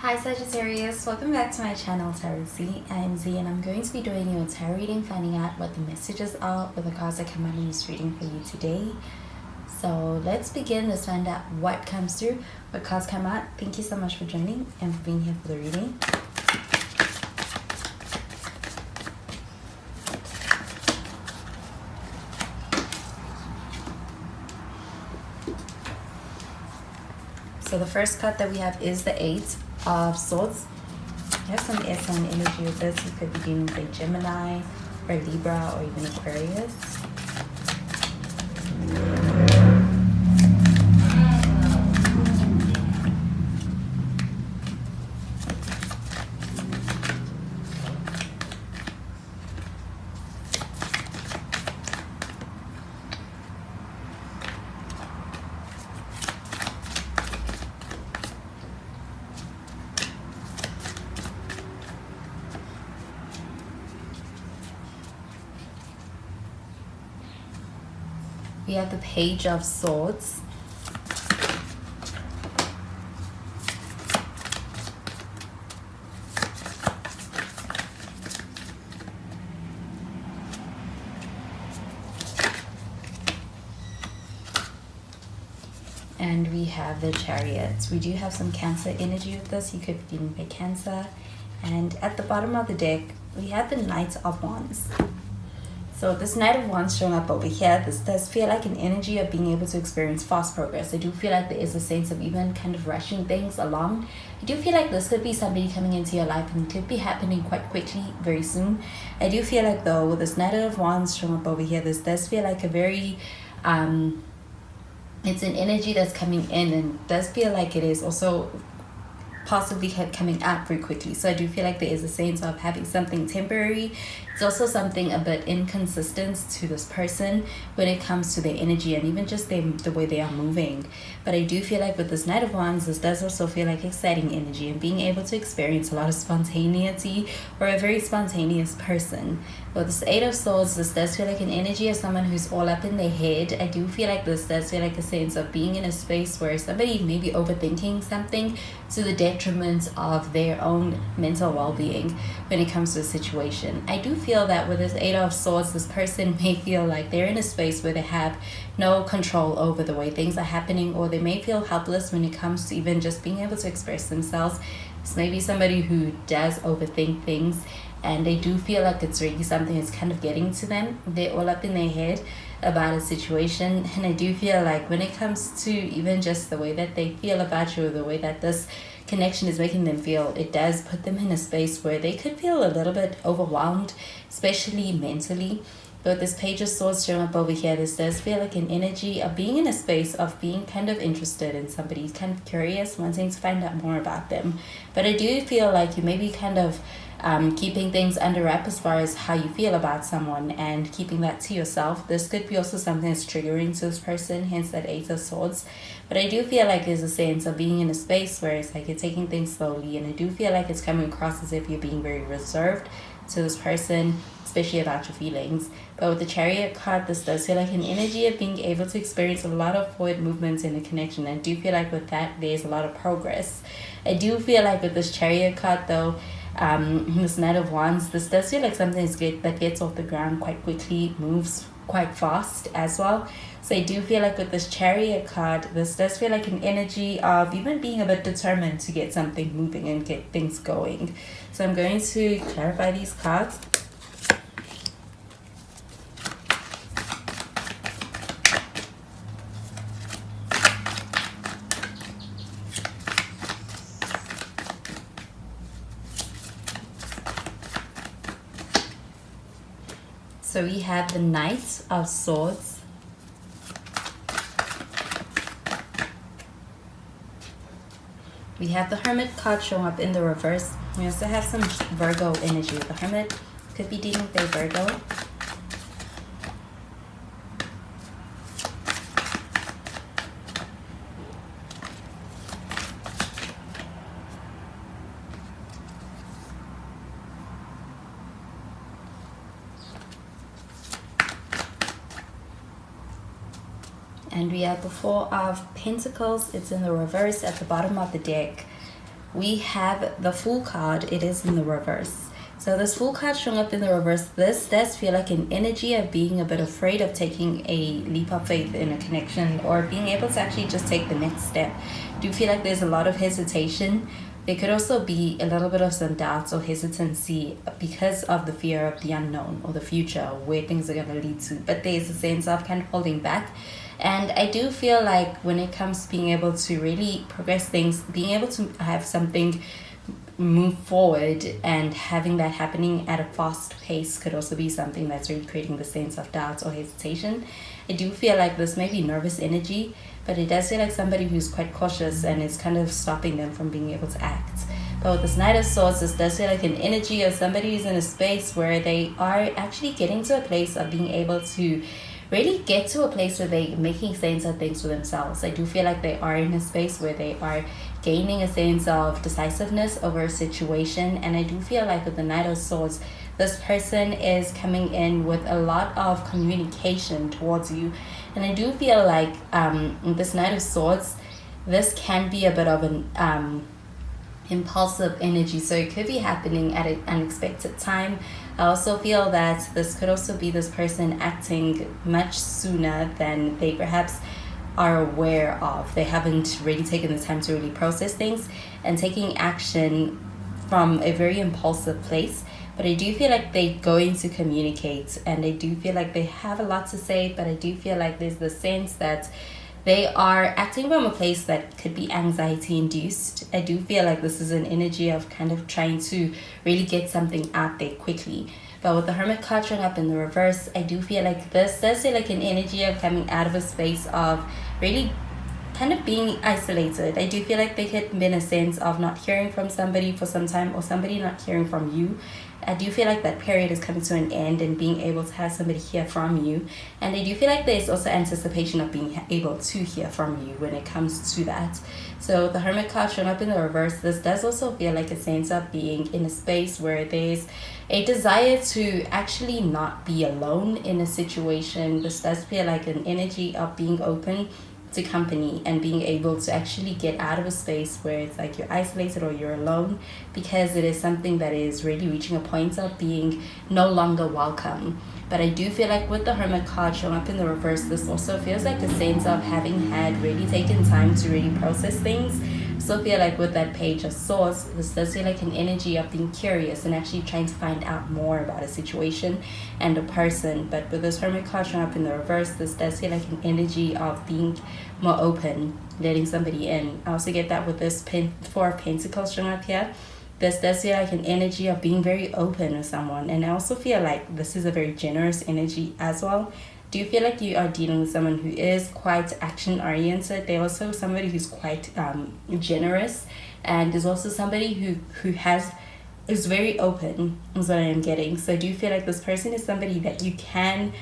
Hi Sagittarius, welcome back to my channel Tarot Z. I'm Z and I'm going to be doing your tarot reading, finding out what the messages are with the cards that come out in this reading for you today. So let's begin. Let's find out what comes through, what cards come out. Thank you so much for joining and for being here for the reading. So the first card that we have is the Eight of Swords. You have some air sign energy with this. You could be dealing with a Gemini or Libra or even Aquarius. We have the Page of Swords. And we have the Chariots. We do have some Cancer energy with this. You could be dealing with Cancer. And at the bottom of the deck, we have the Knight of Wands. So this Knight of Wands showing up over here, this does feel like an energy of being able to experience fast progress. I do feel like there is a sense of even kind of rushing things along. I do feel like this could be somebody coming into your life and could be happening quite quickly, very soon. I do feel like though, with this Knight of Wands showing up over here, this does feel like a very, it's an energy that's coming in and does feel like it is also possibly coming out very quickly. So I do feel like there is a sense of having something temporary. It's also something a bit inconsistent to this person when it comes to their energy and even just the way they are moving. But I do feel like with this Knight of Wands, this does also feel like exciting energy and being able to experience a lot of spontaneity or a very spontaneous person. With this Eight of Swords, this does feel like an energy of someone who's all up in their head. I do feel like this does feel like a sense of being in a space where somebody may be overthinking something to the detriment of their own mental well-being when it comes to a situation. I do feel that with this Eight of Swords, this person may feel like they're in a space where they have no control over the way things are happening, or they may feel helpless when it comes to even just being able to express themselves. This may be somebody who does overthink things, and they do feel like it's really something that's kind of getting to them. They're all up in their head about a situation, and I do feel like when it comes to even just the way that they feel about you, or the way that this connection is making them feel, it does put them in a space where they could feel a little bit overwhelmed, especially mentally. But this Page of Swords showing up over here, this does feel like an energy of being in a space of being kind of interested in somebody, kind of curious, wanting to find out more about them. But I do feel like you may be kind of keeping things under wrap as far as how you feel about someone and keeping that to yourself. This could be also something that's triggering to this person, hence that Eight of Swords. But I do feel like there's a sense of being in a space where it's like you're taking things slowly, and I do feel like it's coming across as if you're being very reserved to this person, especially about your feelings. But with the Chariot card, this does feel like an energy of being able to experience a lot of forward movements in a connection. I do feel like with that, there's a lot of progress. I do feel like with this Chariot card though, this Knight of Wands, this does feel like something that gets off the ground quite quickly, moves quite fast as well. So I do feel like with this Chariot card, this does feel like an energy of even being a bit determined to get something moving and get things going. So I'm going to clarify these cards. So we have the Knight of Swords. We have the Hermit card showing up in the reverse. We also have some Virgo energy. The Hermit could be dealing with a Virgo. And we have the Four of Pentacles. It's in the reverse at the bottom of the deck. we have the Fool card. It is in the reverse. So this Fool card showing up in the reverse, this does feel like an energy of being a bit afraid of taking a leap of faith in a connection, or being able to actually just take the next step. Do you feel like there's a lot of hesitation? There could also be a little bit of some doubts or hesitancy because of the fear of the unknown or the future, where things are going to lead to. But there's a sense of kind of holding back. And I do feel like when it comes to being able to really progress things, being able to have something move forward and having that happening at a fast pace could also be something that's really creating the sense of doubt or hesitation. I do feel like this may be nervous energy, but it does feel like somebody who's quite cautious and it's kind of stopping them from being able to act. But with this Knight of Swords, this does feel like an energy of somebody who's in a space where they are actually getting to a place of being able to really get to a place where they're making sense of things for themselves. I do feel like they are in a space where they are gaining a sense of decisiveness over a situation. And I do feel like with the Knight of Swords, this person is coming in with a lot of communication towards you. And I do feel like this Knight of Swords, this can be a bit of an impulsive energy, so it could be happening at an unexpected time. I also feel that this could also be this person acting much sooner than they perhaps are aware of. They haven't really taken the time to really process things and taking action from a very impulsive place. But I do feel like they're going to communicate, and I do feel like they have a lot to say, but I do feel like there's the sense that they are acting from a place that could be anxiety induced. I do feel like this is an energy of kind of trying to really get something out there quickly. But with the Hermit card showing up in the reverse, I do feel like this does feel like an energy of coming out of a space of really kind of being isolated. I do feel like there could be a sense of not hearing from somebody for some time, or somebody not hearing from you. I do feel like that period is coming to an end and being able to have somebody hear from you. And I do feel like there's also anticipation of being able to hear from you when it comes to that. So the Hermit card showing up in the reverse, this does also feel like a sense of being in a space where there's a desire to actually not be alone in a situation. This does feel like an energy of being open to company and being able to actually get out of a space where it's like you're isolated or you're alone, because it is something that is really reaching a point of being no longer welcome. But I do feel like with the Hermit card showing up in the reverse, this also feels like a sense of having had really taken time to really process things. So feel like with that Page of Swords, this does feel like an energy of being curious and actually trying to find out more about a situation and a person. But with this Hermit card showing up in the reverse, this does feel like an energy of being more open, letting somebody in. I also get that with this Four of Pentacles showing up here. This does feel like an energy of being very open with someone. And I also feel like this is a very generous energy as well. Do you feel like you are dealing with someone who is quite action oriented? They're also somebody who's quite generous, and there's also somebody who is very open, is what I am getting. So do you feel like this person is somebody that you can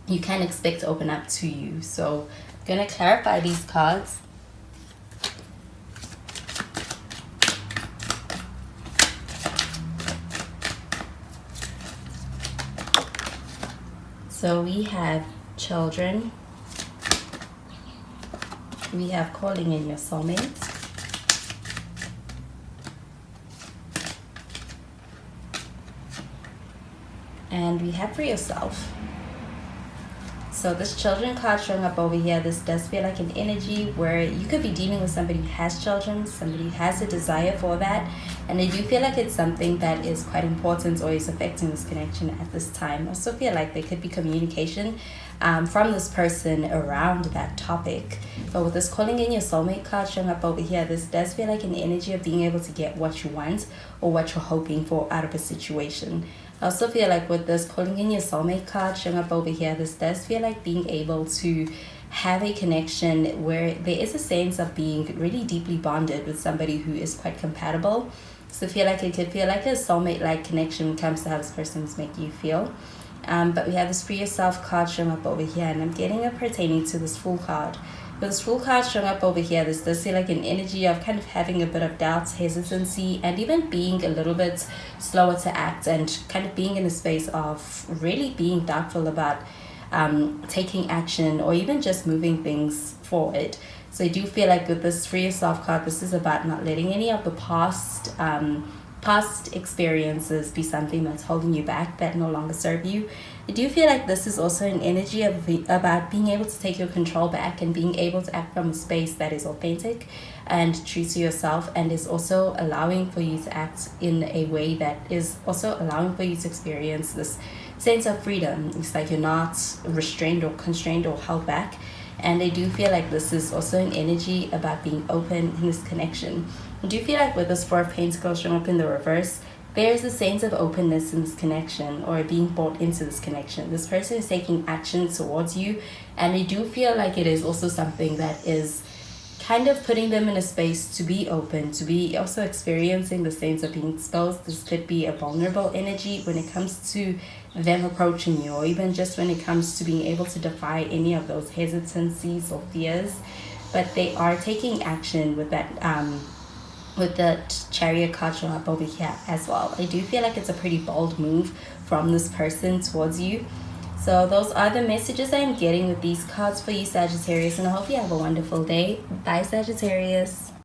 expect to open up to you? So I'm gonna clarify these cards. So we have children, we have calling in your soulmate, and we have for yourself. So this children card showing up over here, this does feel like an energy where you could be dealing with somebody who has children, somebody who has a desire for that. And I do feel like it's something that is quite important or is affecting this connection at this time. I also feel like there could be communication from this person around that topic. But with this calling in your soulmate card showing up over here, this does feel like an energy of being able to get what you want or what you're hoping for out of a situation. I also feel like with this calling in your soulmate card showing up over here, this does feel like being able to have a connection where there is a sense of being really deeply bonded with somebody who is quite compatible. So I feel like it could feel like a soulmate-like connection when it comes to how this person's making you feel. But we have this Free Yourself card showing up over here, and I'm getting it pertaining to this Fool card. With this Fool card showing up over here, this does feel like an energy of kind of having a bit of doubt, hesitancy, and even being a little bit slower to act, and kind of being in a space of really being doubtful about taking action or even just moving things forward. So I do feel like with this free yourself card, this is about not letting any of the past experiences be something that's holding you back, that no longer serve you. I do feel like this is also an energy about being able to take your control back and being able to act from a space that is authentic and true to yourself, and is also allowing for you to act in a way that is also allowing for you to experience this sense of freedom. It's like you're not restrained or constrained or held back. And I do feel like this is also an energy about being open in this connection. I do feel like with this Four of Pentacles showing up in the reverse, there's a sense of openness in this connection, or being brought into this connection. This person is taking action towards you, and I do feel like it is also something that is kind of putting them in a space to be open, to be also experiencing the sense of being exposed. This could be a vulnerable energy when it comes to them approaching you, or even just when it comes to being able to defy any of those hesitancies or fears. But they are taking action with that Chariot card showing up over here as well. I do feel like it's a pretty bold move from this person towards you. So those are the messages I'm getting with these cards for you, Sagittarius, and I hope you have a wonderful day. Bye, Sagittarius.